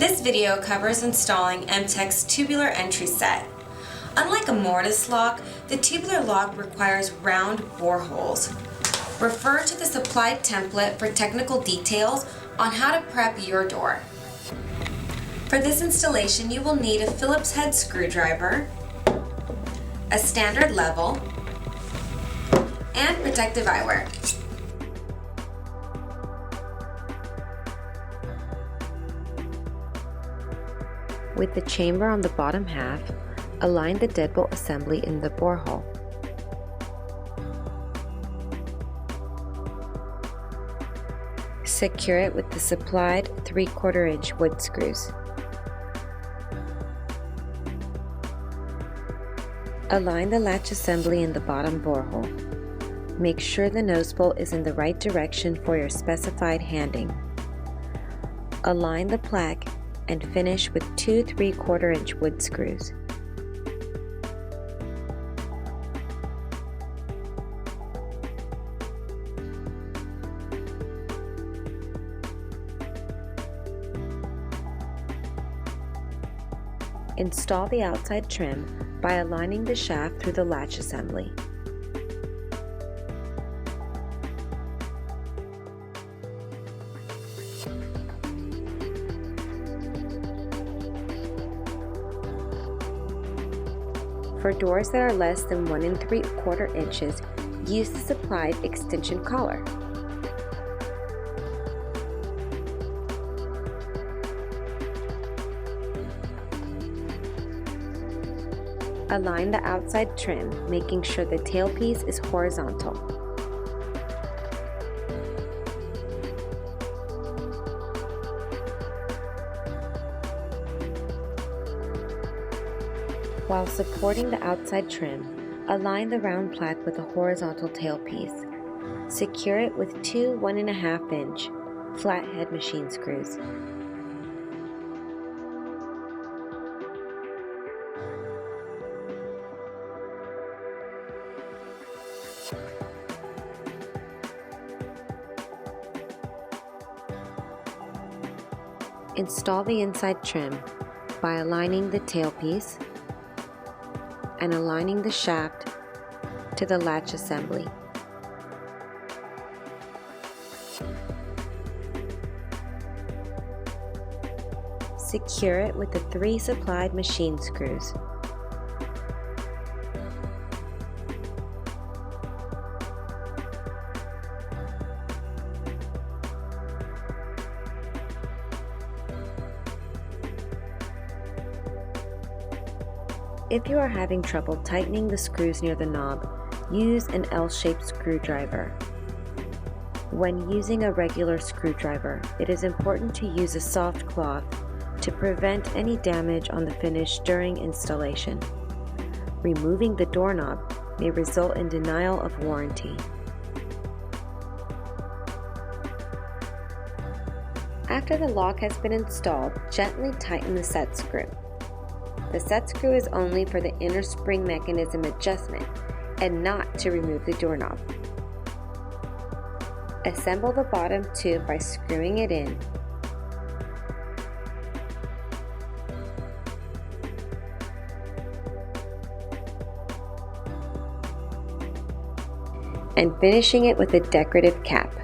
This video covers installing MTEC's tubular entry set. Unlike a mortise lock, the tubular lock requires round bore holes. Refer to the supplied template for technical details on how to prep your door. For this installation, you will need a Phillips head screwdriver, a standard level, and protective eyewear. With the chamber on the bottom half, align the deadbolt assembly in the borehole. Secure it with the supplied 3/4 inch wood screws. Align the latch assembly in the bottom borehole. Make sure the nose bolt is in the right direction for your specified handing. Align the plaque and finish with 2 3/4 inch wood screws. Install the outside trim by aligning the shaft through the latch assembly. For doors that are less than 1 3/4 inches, use the supplied extension collar. Align the outside trim, making sure the tailpiece is horizontal. While supporting the outside trim, align the round plaque with a horizontal tailpiece. Secure it with 2 1.5 inch flathead machine screws. Install the inside trim by aligning the tailpiece and aligning the shaft to the latch assembly. Secure it with the 3 supplied machine screws. If you are having trouble tightening the screws near the knob, use an L-shaped screwdriver. When using a regular screwdriver, it is important to use a soft cloth to prevent any damage on the finish during installation. Removing the doorknob may result in denial of warranty. After the lock has been installed, gently tighten the set screw. The set screw is only for the inner spring mechanism adjustment and not to remove the doorknob. Assemble the bottom tube by screwing it in. And finishing it with a decorative cap.